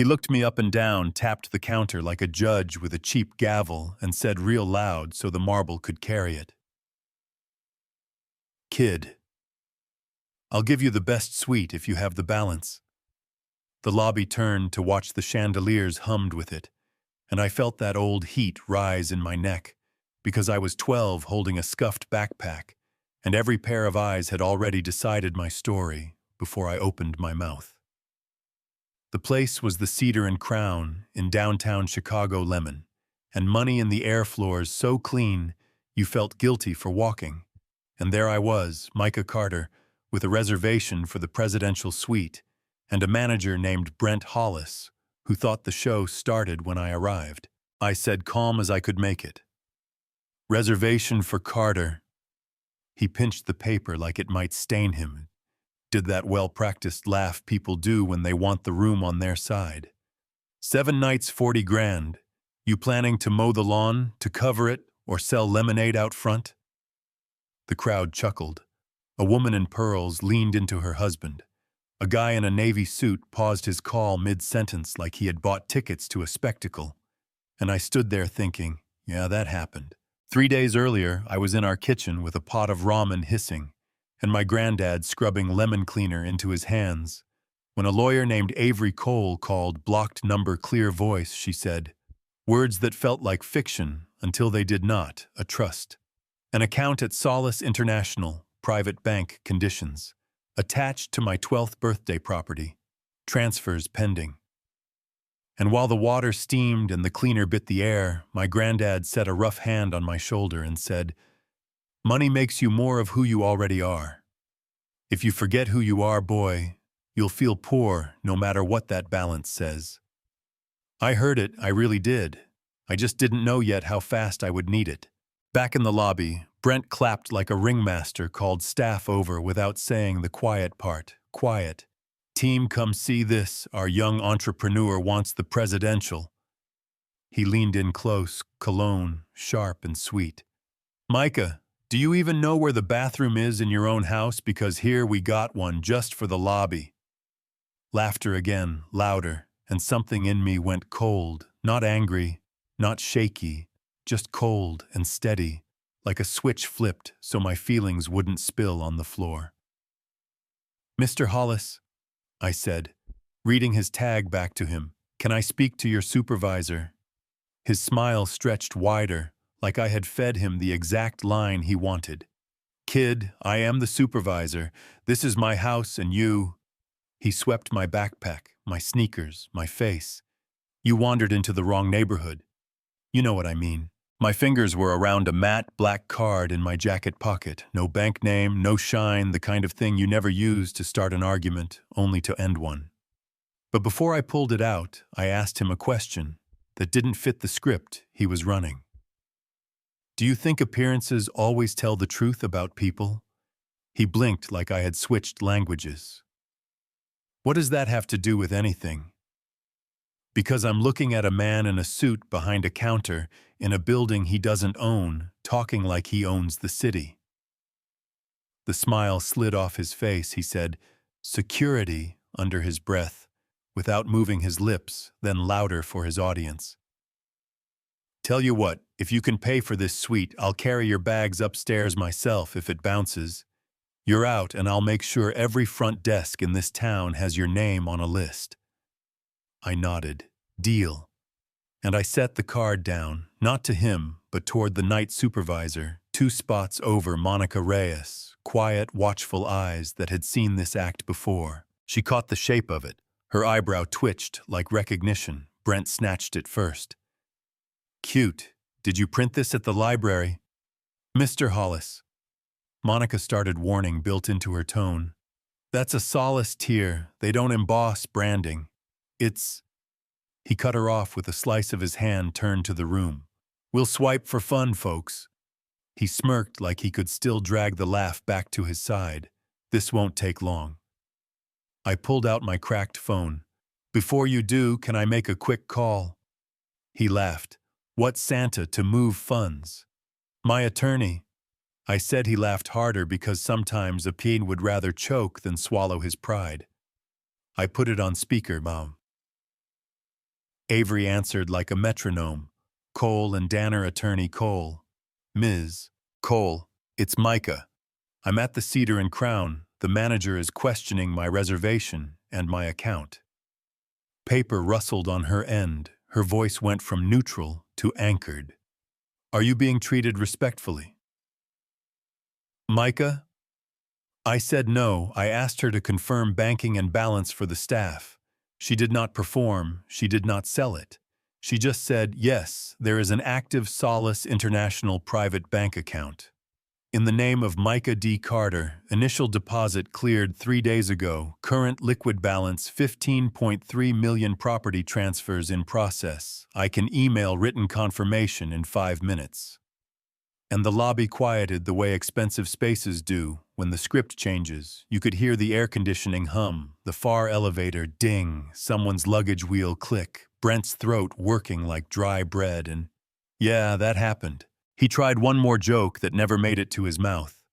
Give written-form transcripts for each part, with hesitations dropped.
He looked me up and down, tapped the counter like a judge with a cheap gavel, and said real loud so the marble could carry it. "Kid, I'll give you the best suite if you have the balance." The lobby turned to watch the chandeliers hummed with it, and I felt that old heat rise in my neck, because I was 12 holding a scuffed backpack, and every pair of eyes had already decided my story before I opened my mouth. The place was the Cedar and Crown in downtown Chicago Lemon, and money in the air floors so clean you felt guilty for walking. And there I was, Micah Carter, with a reservation for the presidential suite, and a manager named Brent Hollis, who thought the show started when I arrived. I said calm as I could make it, "Reservation for Carter." He pinched the paper like it might stain him. Did that well-practiced laugh people do when they want the room on their side. "7 nights, 40 grand. You planning to mow the lawn, to cover it, or sell lemonade out front?" The crowd chuckled. A woman in pearls leaned into her husband. A guy in a navy suit paused his call mid-sentence like he had bought tickets to a spectacle. And I stood there thinking, yeah, that happened. 3 days earlier, I was in our kitchen with a pot of ramen hissing, and my granddad scrubbing lemon cleaner into his hands. When a lawyer named Avery Cole called blocked number clear voice, she said, words that felt like fiction until they did not, a trust. An account at Solace International, private bank conditions. Attached to my 12th birthday property. Transfers pending. And while the water steamed and the cleaner bit the air, my granddad set a rough hand on my shoulder and said, "Money makes you more of who you already are. If you forget who you are, boy, you'll feel poor no matter what that balance says." I heard it, I really did. I just didn't know yet how fast I would need it. Back in the lobby, Brent clapped like a ringmaster called staff over without saying the quiet part. Quiet. "Team, come see this. Our young entrepreneur wants the presidential." He leaned in close, cologne, sharp and sweet. "Micah, do you even know where the bathroom is in your own house? Because here we got one just for the lobby." Laughter again, louder, and something in me went cold, not angry, not shaky, just cold and steady, like a switch flipped so my feelings wouldn't spill on the floor. "Mr. Hollis," I said, reading his tag back to him, "can I speak to your supervisor?" His smile stretched wider, like I had fed him the exact line he wanted. "Kid, I am the supervisor. This is my house and you—" He swept my backpack, my sneakers, my face. "You wandered into the wrong neighborhood. You know what I mean." My fingers were around a matte black card in my jacket pocket. No bank name, no shine, the kind of thing you never use to start an argument, only to end one. But before I pulled it out, I asked him a question that didn't fit the script he was running. "Do you think appearances always tell the truth about people?" He blinked like I had switched languages. "What does that have to do with anything?" "Because I'm looking at a man in a suit behind a counter in a building he doesn't own, talking like he owns the city." The smile slid off his face. He said, "Security," under his breath, without moving his lips, then louder for his audience. "Tell you what, if you can pay for this suite, I'll carry your bags upstairs myself if it bounces. You're out and I'll make sure every front desk in this town has your name on a list." I nodded. "Deal." And I set the card down, not to him, but toward the night supervisor, 2 spots over Monica Reyes, quiet, watchful eyes that had seen this act before. She caught the shape of it. Her eyebrow twitched like recognition. Brent snatched it first. "Cute. Did you print this at the library?" "Mr. Hollis." Monica started warning built into her tone. "That's a Solace tier. They don't emboss branding. It's—" He cut her off with a slice of his hand turned to the room. "We'll swipe for fun, folks." He smirked like he could still drag the laugh back to his side. "This won't take long." I pulled out my cracked phone. "Before you do, can I make a quick call?" He laughed. "What Santa to move funds?" "My attorney." I said. He laughed harder because sometimes a peen would rather choke than swallow his pride. I put it on speaker, Mom. Avery answered like a metronome. Cole and Danner, attorney Cole. Ms. Cole, it's Micah. I'm at the Cedar and Crown. The manager is questioning my reservation and my account. Paper rustled on her end. Her voice went from neutral to anchored. Are you being treated respectfully? Micah? I said no. I asked her to confirm banking and balance for the staff. She did not perform. She did not sell it. She just said, yes, there is an active Solace International private bank account. In the name of Micah D. Carter, initial deposit cleared 3 days ago, current liquid balance 15.3 million, property transfers in process. I can email written confirmation in 5 minutes. And the lobby quieted the way expensive spaces do. When the script changes, you could hear the air conditioning hum, the far elevator ding, someone's luggage wheel click, Brent's throat working like dry bread, and yeah, that happened. He tried one more joke that never made it to his mouth.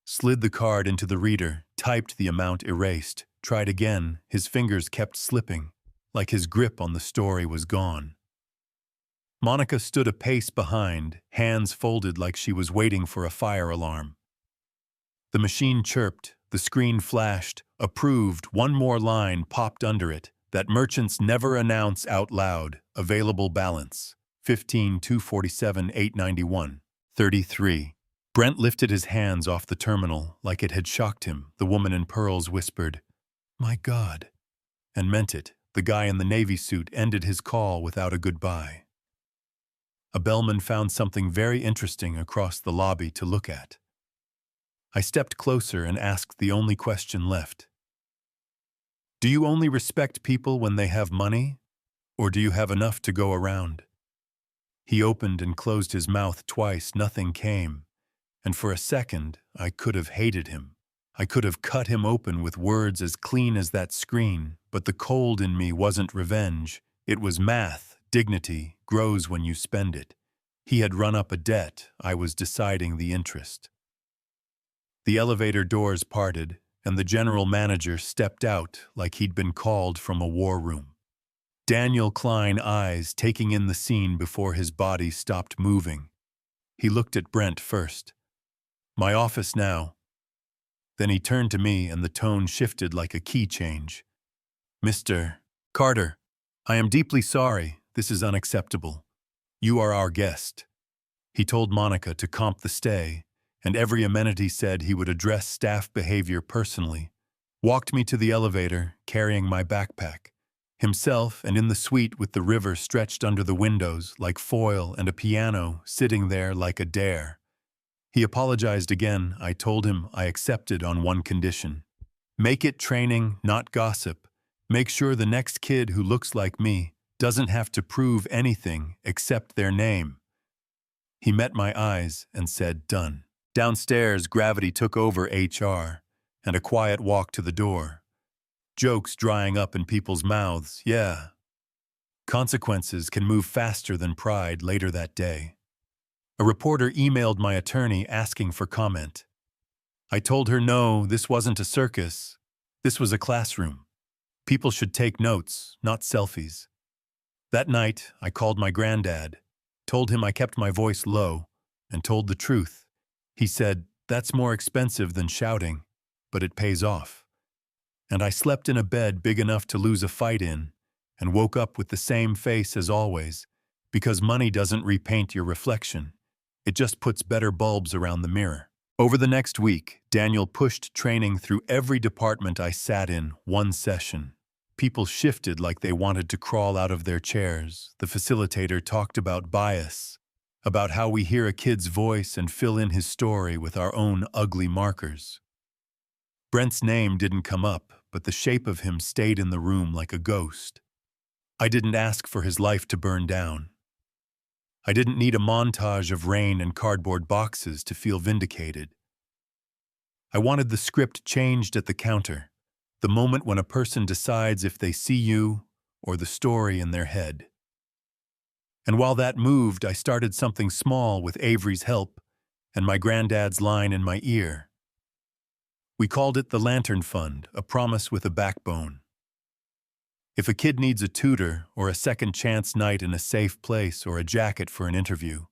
Slid the card into the reader, typed the amount, erased, tried again. His fingers kept slipping, like his grip on the story was gone. Monica stood a pace behind, hands folded like she was waiting for a fire alarm. The machine chirped, the screen flashed, approved, one more line popped under it, that merchants never announce out loud, available balance. 15,247,891, 33. Brent lifted his hands off the terminal like it had shocked him. The woman in pearls whispered, "My God," and meant it. The guy in the navy suit ended his call without a goodbye. A bellman found something very interesting across the lobby to look at. I stepped closer and asked the only question left. Do you only respect people when they have money, or do you have enough to go around? He opened and closed his mouth twice. Nothing came, and for a second I could have hated him. I could have cut him open with words as clean as that screen, but the cold in me wasn't revenge. It was math. Dignity grows when you spend it. He had run up a debt. I was deciding the interest. The elevator doors parted, and the general manager stepped out like he'd been called from a war room. Daniel Klein eyes taking in the scene before his body stopped moving. He looked at Brent first. My office now. Then he turned to me and the tone shifted like a key change. Mr. Carter, I am deeply sorry. This is unacceptable. You are our guest. He told Monica to comp the stay, and every amenity said he would address staff behavior personally. Walked me to the elevator, carrying my backpack. Himself, and in the suite with the river stretched under the windows like foil and a piano sitting there like a dare. He apologized again. I told him I accepted on one condition. Make it training, not gossip. Make sure the next kid who looks like me doesn't have to prove anything except their name. He met my eyes and said, done. Downstairs, gravity took over HR, and a quiet walk to the door. Jokes drying up in people's mouths, yeah. Consequences can move faster than pride later that day. A reporter emailed my attorney asking for comment. I told her no, this wasn't a circus. This was a classroom. People should take notes, not selfies. That night, I called my granddad, told him I kept my voice low, and told the truth. He said, that's more expensive than shouting, but it pays off. And I slept in a bed big enough to lose a fight in, and woke up with the same face as always, because money doesn't repaint your reflection. It just puts better bulbs around the mirror. Over the next week, Daniel pushed training through every department I sat in, one session. People shifted like they wanted to crawl out of their chairs. The facilitator talked about bias, about how we hear a kid's voice and fill in his story with our own ugly markers. Brent's name didn't come up, but the shape of him stayed in the room like a ghost. I didn't ask for his life to burn down. I didn't need a montage of rain and cardboard boxes to feel vindicated. I wanted the script changed at the counter, the moment when a person decides if they see you or the story in their head. And while that moved, I started something small with Avery's help and my granddad's line in my ear. We called it the Lantern Fund, a promise with a backbone. If a kid needs a tutor or a second chance night in a safe place or a jacket for an interview,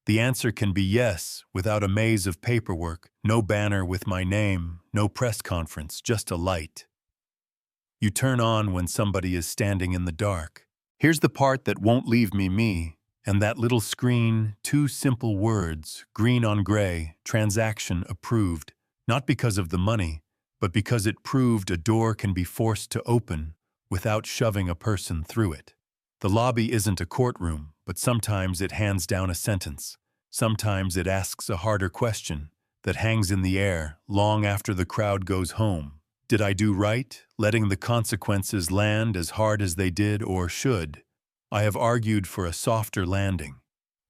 the answer can be yes, without a maze of paperwork, no banner with my name, no press conference, just a light you turn on when somebody is standing in the dark. Here's the part that won't leave me, and that little screen, two simple words, green on gray, transaction approved, not because of the money, but because it proved a door can be forced to open without shoving a person through it. The lobby isn't a courtroom, but sometimes it hands down a sentence. Sometimes it asks a harder question that hangs in the air long after the crowd goes home. Did I do right, letting the consequences land as hard as they did, or should I have argued for a softer landing?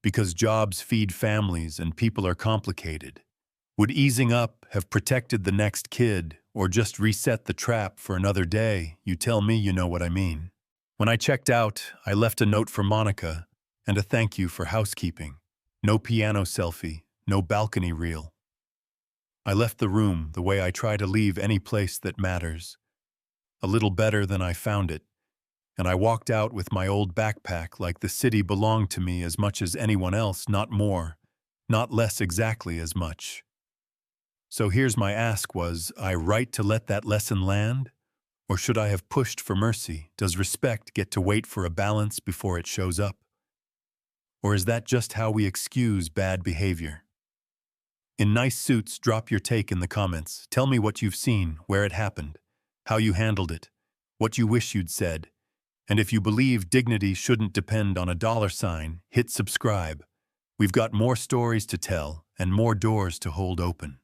Because jobs feed families and people are complicated. Would easing up have protected the next kid, or just reset the trap for another day? You tell me you know what I mean. When I checked out, I left a note for Monica and a thank you for housekeeping. No piano selfie, no balcony reel. I left the room the way I try to leave any place that matters, a little better than I found it, and I walked out with my old backpack like the city belonged to me as much as anyone else, not more, not less, exactly as much. So here's my ask: was I right to let that lesson land? Or should I have pushed for mercy? Does respect get to wait for a balance before it shows up? Or is that just how we excuse bad behavior? In nice suits, drop your take in the comments. Tell me what you've seen, where it happened, how you handled it, what you wish you'd said. And if you believe dignity shouldn't depend on a dollar sign, hit subscribe. We've got more stories to tell and more doors to hold open.